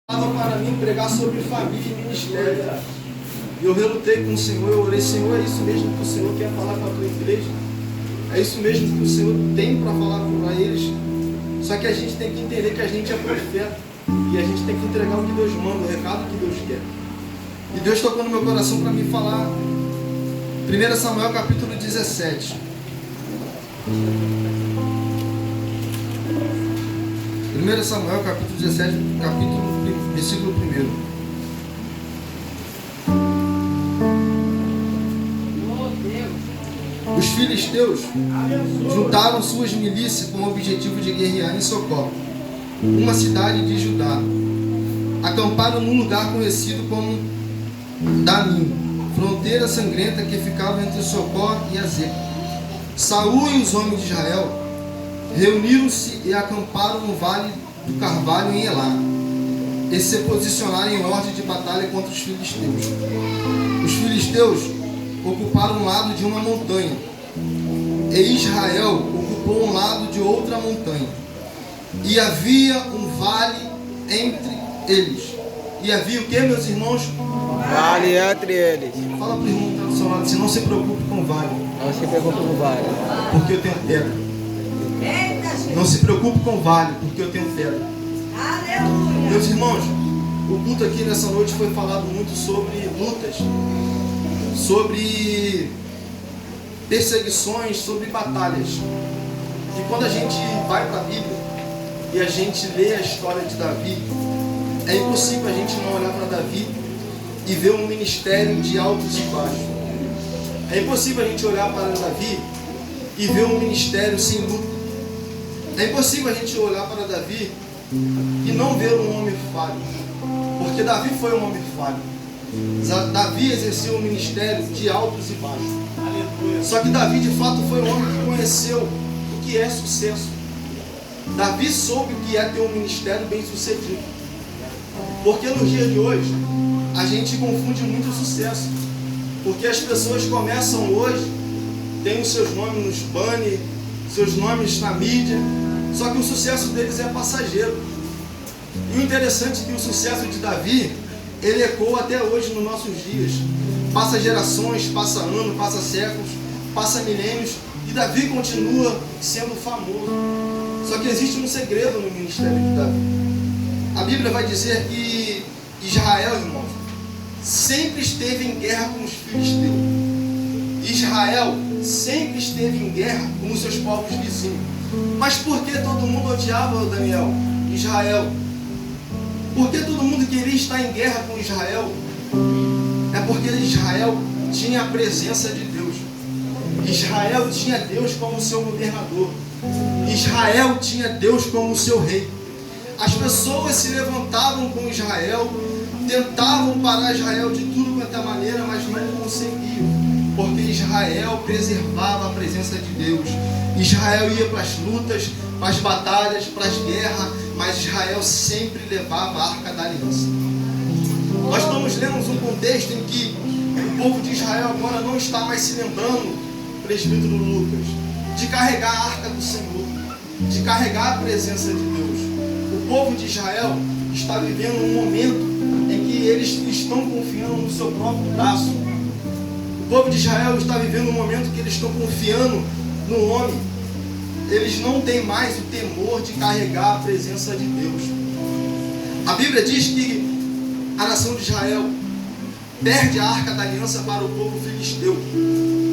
Para mim pregar sobre família e ministério. E eu relutei com o Senhor, eu orei, Senhor, é isso mesmo que o Senhor quer falar com a tua igreja? É isso mesmo que o Senhor tem para falar para eles? Só que a gente tem que entender que a gente é profeta. E a gente tem que entregar o que Deus manda, o recado que Deus quer. E Deus tocou no meu coração para me falar 1 Samuel capítulo 17. 1 Samuel capítulo 17, versículo 1. Os filisteus juntaram suas milícias com o objetivo de guerrear em Socó, uma cidade de Judá. Acamparam num lugar conhecido como Danim, fronteira sangrenta que ficava entre Socó e Azeca. Saul e os homens de Israel reuniram-se e acamparam no vale do Carvalho em Elá, e se posicionaram em ordem de batalha contra os filisteus. Os filisteus ocuparam um lado de uma montanha, e Israel ocupou um lado de outra montanha. E havia um vale entre eles. E havia o que, meus irmãos? Vale entre eles. Fala para o irmão que está do seu lado, se não se preocupe com o vale. Não se preocupe com o vale. Porque eu tenho pedra. Não se preocupe com o vale, porque eu tenho pedra. Aleluia. Meus irmãos, o culto aqui nessa noite foi falado muito sobre lutas, sobre perseguições, sobre batalhas. E quando a gente vai para a Bíblia e a gente lê a história de Davi, é impossível a gente não olhar para Davi e ver um ministério de altos e baixos. É impossível a gente olhar para Davi e ver um ministério sem luta. É impossível a gente olhar para Davi e não ver um homem falho, porque Davi foi um homem falho. Davi exerceu um ministério de altos e baixos. Só que Davi de fato foi um homem que conheceu o que é sucesso. Davi soube o que é ter um ministério bem sucedido. Porque no dia de hoje a gente confunde muito o sucesso, porque as pessoas começam hoje, tem os seus nomes nos banners, seus nomes na mídia, só que o sucesso deles é passageiro. E o interessante é que o sucesso de Davi, ele ecoa até hoje nos nossos dias. Passa gerações, passa anos, passa séculos, passa milênios, e Davi continua sendo famoso. Só que existe um segredo no ministério de Davi. A Bíblia vai dizer que Israel, irmãos, sempre esteve em guerra com os filisteus. Israel sempre esteve em guerra com os seus povos vizinhos. Mas por que todo mundo odiava Daniel, Israel? Por que todo mundo queria estar em guerra com Israel? É porque Israel tinha a presença de Deus. Israel tinha Deus como seu governador. Israel tinha Deus como seu rei. As pessoas se levantavam com Israel, tentavam parar Israel de tudo quanto é maneira, mas não conseguiam. Porque Israel preservava a presença de Deus. Israel ia para as lutas, para as batalhas, para as guerras, mas Israel sempre levava a Arca da Aliança. Nós estamos lendo um contexto em que o povo de Israel agora não está mais se lembrando, presbítero Lucas, de carregar a Arca do Senhor, de carregar a presença de Deus. O povo de Israel está vivendo um momento em que eles estão confiando no seu próprio braço. O povo de Israel está vivendo um momento que eles estão confiando no homem. Eles não têm mais o temor de carregar a presença de Deus. A Bíblia diz que a nação de Israel perde a Arca da Aliança para o povo filisteu.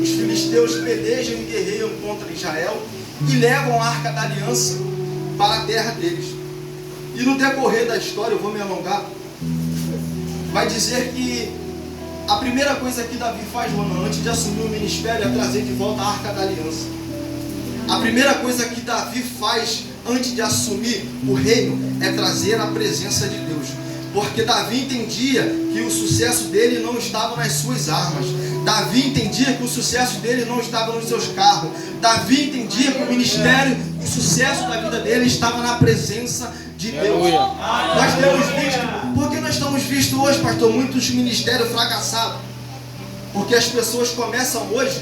Os filisteus pelejam e guerreiam contra Israel e levam a Arca da Aliança para a terra deles. E no decorrer da história, eu vou me alongar, vai dizer que a primeira coisa que Davi faz, Ronan, antes de assumir o ministério, é trazer de volta a Arca da Aliança. A primeira coisa que Davi faz antes de assumir o reino é trazer a presença de Deus. Porque Davi entendia que o sucesso dele não estava nas suas armas. Davi entendia que o sucesso dele não estava nos seus carros. Davi entendia que o ministério, o sucesso da vida dele estava na presença de Deus. Nós temos visto, por que nós estamos visto hoje, pastor, muitos ministérios fracassados? Porque as pessoas começam hoje,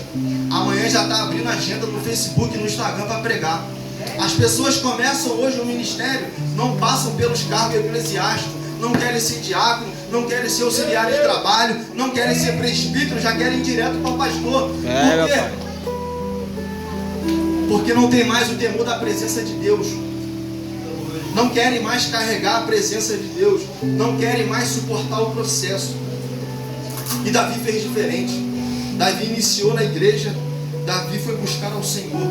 amanhã já está abrindo agenda no Facebook e no Instagram para pregar. As pessoas começam hoje o ministério, não passam pelos cargos eclesiásticos, não querem ser diácono, não querem ser auxiliar de trabalho, não querem ser presbítero, já querem ir direto para pastor. Por quê? Porque não tem mais o temor da presença de Deus. Não querem mais carregar a presença de Deus. Não querem mais suportar o processo. E Davi fez diferente. Davi iniciou na igreja. Davi foi buscar ao Senhor.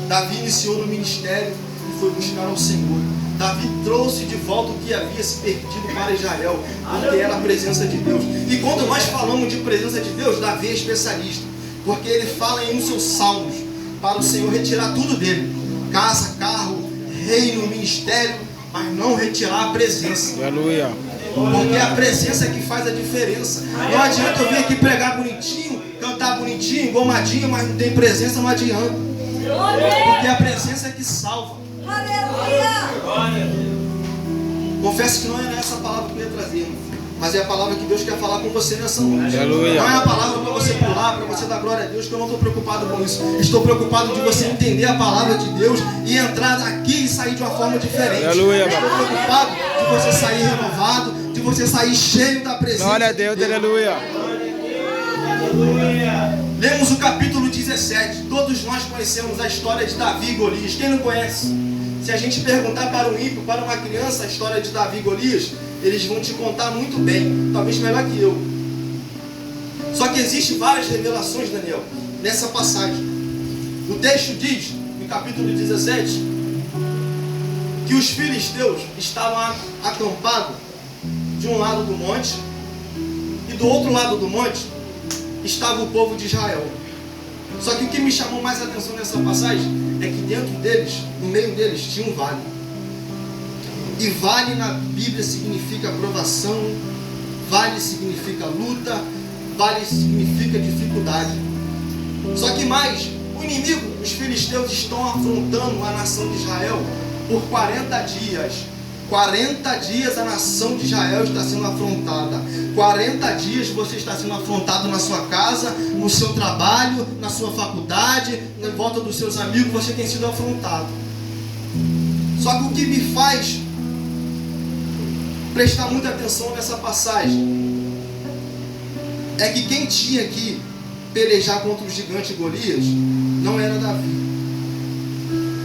Davi iniciou no ministério e foi buscar ao Senhor. Davi trouxe de volta o que havia se perdido para Israel, porque era a presença de Deus. E quando nós falamos de presença de Deus, Davi é especialista, porque ele fala em um dos seus salmos para o Senhor retirar tudo dele: casa, carro, reino, ministério, mas não retirar a presença. Aleluia. Porque a presença é que faz a diferença. Não adianta eu vir aqui pregar bonitinho, cantar bonitinho, engomadinho, mas não tem presença, não adianta. Porque a presença é que salva. Confesso que não é essa palavra que eu ia trazer, mas é a palavra que Deus quer falar com você nessa noite. Aleluia. Não é a palavra para você pular, para você dar glória a Deus, que eu não estou preocupado com isso. Estou preocupado de você entender a palavra de Deus e entrar daqui e sair de uma forma diferente. Aleluia. Estou preocupado de você sair renovado, de você sair cheio da presença. Glória a Deus, aleluia. Lemos o capítulo 17. Todos nós conhecemos a história de Davi e Golias. Quem não conhece? Se a gente perguntar para um ímpio, para uma criança, a história de Davi e Golias, eles vão te contar muito bem, talvez melhor que eu. Só que existem várias revelações, Daniel, nessa passagem. O texto diz, no capítulo 17, que os filisteus estavam acampados de um lado do monte, e do outro lado do monte estava o povo de Israel. Só que o que me chamou mais a atenção nessa passagem é que dentro deles, no meio deles, tinha um vale. E vale na Bíblia significa provação, vale significa luta, vale significa dificuldade. Só que mais, o inimigo, os filisteus, estão afrontando a nação de Israel por 40 dias. 40 dias a nação de Israel está sendo afrontada. 40 dias você está sendo afrontado na sua casa, no seu trabalho, na sua faculdade, na volta dos seus amigos, você tem sido afrontado. Só que o que me faz prestar muita atenção nessa passagem é que quem tinha que pelejar contra o gigante Golias não era Davi.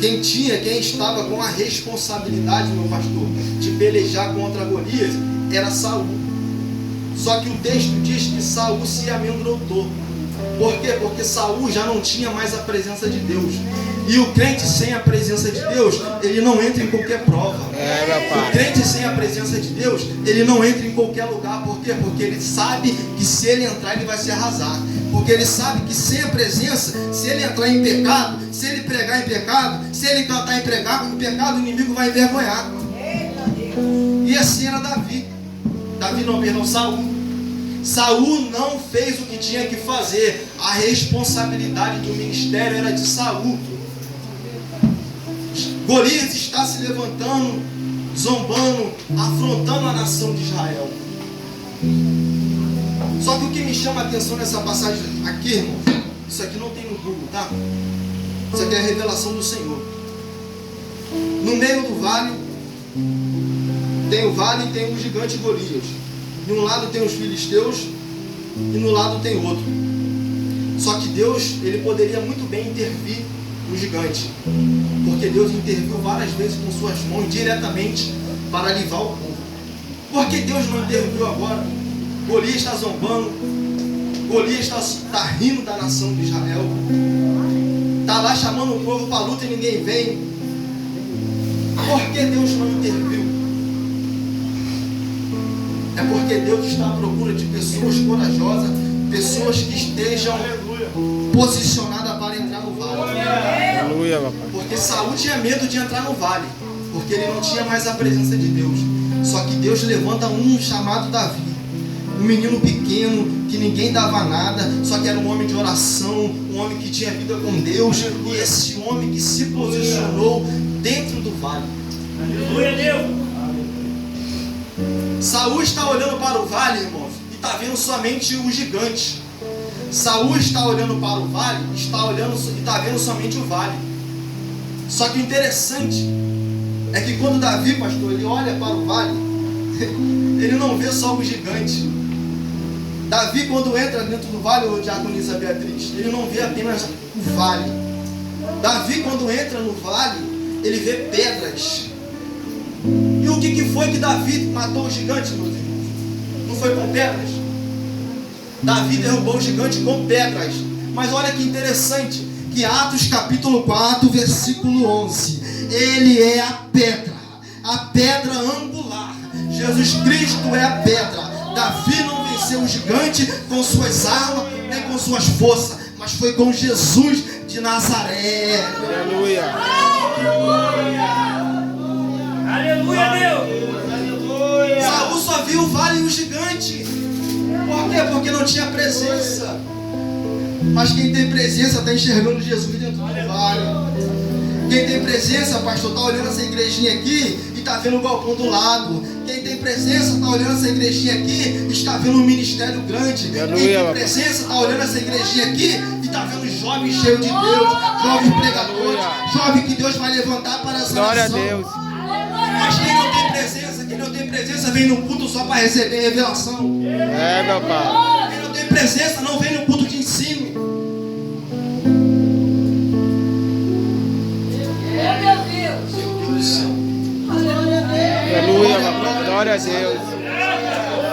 Quem estava com a responsabilidade, meu pastor, de pelejar contra Golias era Saul. Só que o texto diz que Saul se amedrontou. Por quê? Porque Saul já não tinha mais a presença de Deus. E o crente sem a presença de Deus, ele não entra em qualquer prova. O crente sem a presença de Deus, ele não entra em qualquer lugar. Por quê? Porque ele sabe que se ele entrar, ele vai se arrasar. Porque ele sabe que sem a presença, se ele entrar em pecado, se ele pregar em pecado, se ele cantar em pecado, o inimigo vai envergonhar. E assim era Davi. Saul. Saul não fez o que tinha que fazer. A responsabilidade do ministério era de Saul. Golias está se levantando, zombando, afrontando a nação de Israel. Só que o que me chama a atenção nessa passagem aqui, irmão, isso aqui não tem no Google, tá? Isso aqui é a revelação do Senhor. No meio do vale, tem o vale e tem o gigante Golias. De um lado tem os filisteus e no lado tem outro. Só que Deus, ele poderia muito bem intervir no gigante, porque Deus interviu várias vezes com suas mãos diretamente para livrar o povo. Por que Deus não interviu agora? Golias está zombando, Golias está rindo da nação de Israel, está lá chamando o povo para a luta e ninguém vem. Por que Deus não interviu? É porque Deus está à procura de pessoas corajosas, pessoas que estejam posicionadas para entrar no vale. Aleluia, papai. Porque Saul tinha medo de entrar no vale, porque ele não tinha mais a presença de Deus. Só que Deus levanta um chamado Davi, um menino pequeno que ninguém dava nada, só que era um homem de oração, um homem que tinha vida com Deus, e esse homem que se posicionou dentro do vale. Aleluia, Deus. Saul está olhando para o vale, irmãos, e está vendo somente o gigante. Saul está olhando para o vale, e está vendo somente o vale. Só que o interessante é que quando Davi, pastor, ele olha para o vale, ele não vê só o gigante. Davi, quando entra dentro do vale, o diaconisa Beatriz, ele não vê apenas o vale. Davi, quando entra no vale, ele vê pedras. E o que foi que Davi matou o gigante, meus irmãos? Não foi com pedras? Davi derrubou o gigante com pedras. Mas olha que interessante, que Atos capítulo 4, versículo 11, ele é a pedra angular. Jesus Cristo é a pedra. Davi não venceu o gigante com suas armas, nem com suas forças, mas foi com Jesus de Nazaré. Aleluia. Aleluia, Deus. Saul só viu o vale e o gigante. Por quê? Porque não tinha presença. Mas quem tem presença está enxergando Jesus dentro do vale. Quem tem presença, pastor, está olhando essa igrejinha aqui e está vendo o galpão do lado. Quem tem presença está olhando essa igrejinha aqui e está vendo um ministério grande. Aleluia, quem tem presença está olhando essa igrejinha aqui e está vendo jovens cheios de Deus, jovens pregadores, jovens que Deus vai levantar para essa Glória a nação. Deus. Mas quem não tem presença vem no culto só para receber revelação. É, meu Pai. Quem não tem presença não vem no culto de ensino. Meu Deus. Meu Deus do céu. Aleluia, papai. Glória a Deus.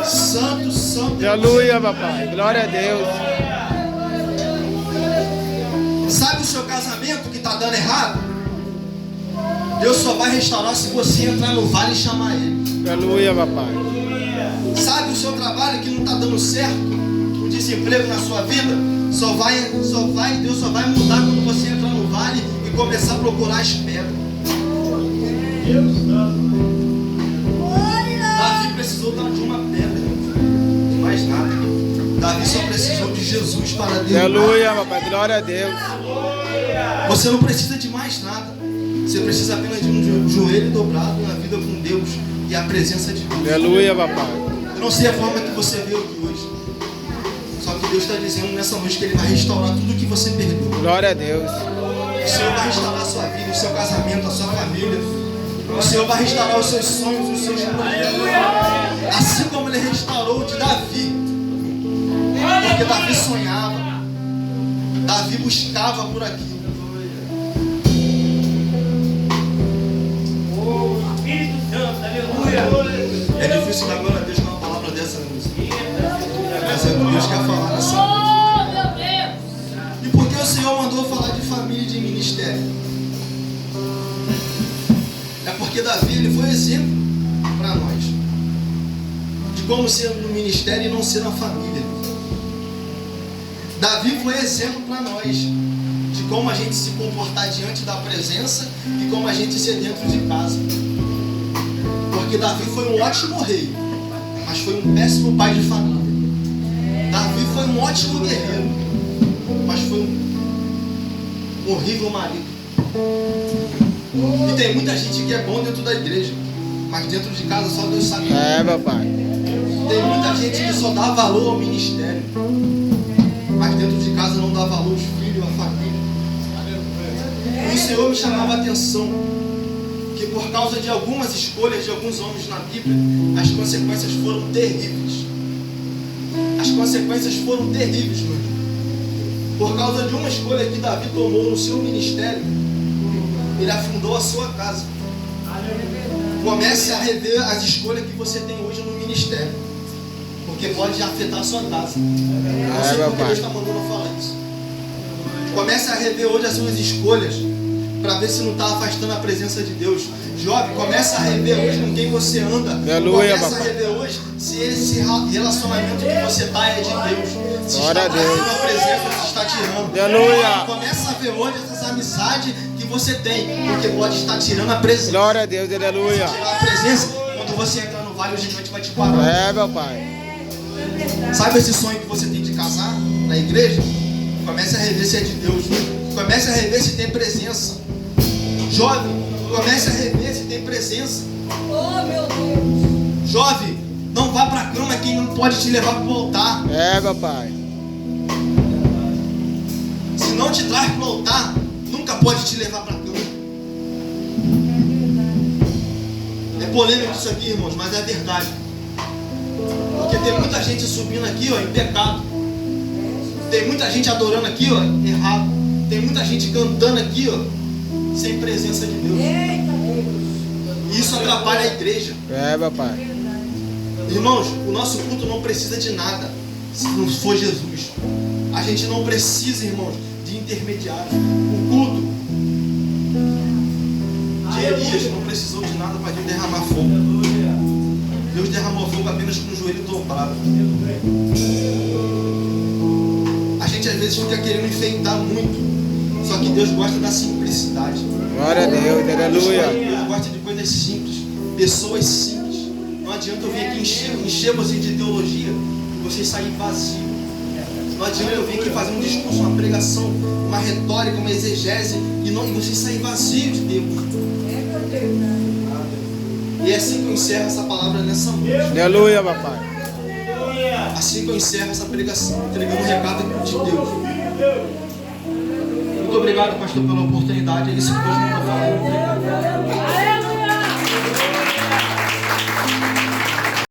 Santo, santo. Aleluia, papai. Glória a Deus. Sabe o seu casamento que está dando errado? Deus só vai restaurar se você entrar no vale e chamar Ele. Aleluia, papai. Sabe o seu trabalho que não está dando certo? O desemprego na sua vida? Deus só vai mudar quando você entrar no vale e começar a procurar as pedras. Davi precisou de uma pedra, de mais nada. Davi só precisou de Jesus para Deus. Aleluia, papai. Glória a Deus. Você não precisa de mais nada. Você precisa apenas de um joelho dobrado na vida com Deus e a presença de Deus. Aleluia, papai. Eu não sei a forma que você veio aqui hoje. Só que Deus está dizendo nessa noite que Ele vai restaurar tudo que você perdeu. Glória a Deus. O Senhor vai restaurar a sua vida, o seu casamento, a sua família. O Senhor vai restaurar os seus sonhos, os seus projetos. Assim como Ele restaurou o de Davi. Porque Davi sonhava. Davi buscava por aqui. Espírito Santo, aleluia. É difícil dar glória a Deus com uma palavra dessa música. Mas é o que Deus quer falar nessa noite. E por que o Senhor mandou falar de família e de ministério? É porque Davi ele foi exemplo para nós de como ser no ministério e não ser na família. Davi foi exemplo para nós de como a gente se comportar diante da presença e como a gente ser dentro de casa. Porque Davi foi um ótimo rei, mas foi um péssimo pai de família. Davi foi um ótimo guerreiro, mas foi um horrível marido. E tem muita gente que é bom dentro da igreja, mas dentro de casa só Deus sabe. É, papai. Tem muita gente que só dá valor ao ministério, mas dentro de casa não dá valor aos filhos, à família. E o Senhor me chamava a atenção que por causa de algumas escolhas de alguns homens na Bíblia, as consequências foram terríveis. As consequências foram terríveis, meu irmão. Por causa de uma escolha que Davi tomou no seu ministério, ele afundou a sua casa. Comece a rever as escolhas que você tem hoje no ministério, porque pode afetar a sua casa. Não sei porque Deus está mandando eu falar isso. Comece a rever hoje as suas escolhas, para ver se não está afastando a presença de Deus. Jovem, começa a rever hoje com quem você anda. Aleluia, começa a rever hoje se esse relacionamento que você está é de Deus. Se glória está a Deus. trazendo a presença, se está tirando. Aleluia. Começa a ver hoje essas amizades que você tem, porque pode estar tirando a presença. Glória a Deus. Aleluia. Tirar a presença, quando você entrar no vale, o gigante vai te parar. É, meu pai. Sabe esse sonho que você tem de casar na igreja? Comece a rever se é de Deus. Comece a rever se tem presença. Jovem, comece a rever se tem presença. Oh, meu Deus. Jovem, não vá para a cama quem não pode te levar para o altar. É, meu pai. Se não te traz para o altar, nunca pode te levar para a cama. É polêmico isso aqui, irmãos, mas é verdade. Porque tem muita gente subindo aqui, ó, em pecado. Tem muita gente adorando aqui, ó, errado. Tem muita gente cantando aqui, ó, sem presença de Deus. Eita Deus. E isso atrapalha a igreja. É, papai. Irmãos, o nosso culto não precisa de nada se não for Jesus. A gente não precisa, irmãos, de intermediário. O culto de Elias não precisou de nada para Deus derramar fogo. Deus derramou fogo apenas com o joelho dobrado. A gente às vezes fica querendo enfeitar muito, só que Deus gosta da simplicidade. Glória a Deus, aleluia. Deus gosta de coisas simples, pessoas simples. Não adianta eu vir aqui encher vocês de teologia e vocês saírem vazios. Não adianta eu vir aqui fazer um discurso, uma pregação, uma retórica, uma exegese e vocês saírem vazios de Deus. E é assim que eu encerro essa palavra nessa noite. Aleluia, papai. Assim que eu encerro essa pregação, entregando o recado de Deus. Muito obrigado, pastor, pela oportunidade. É isso que Deus me está falando.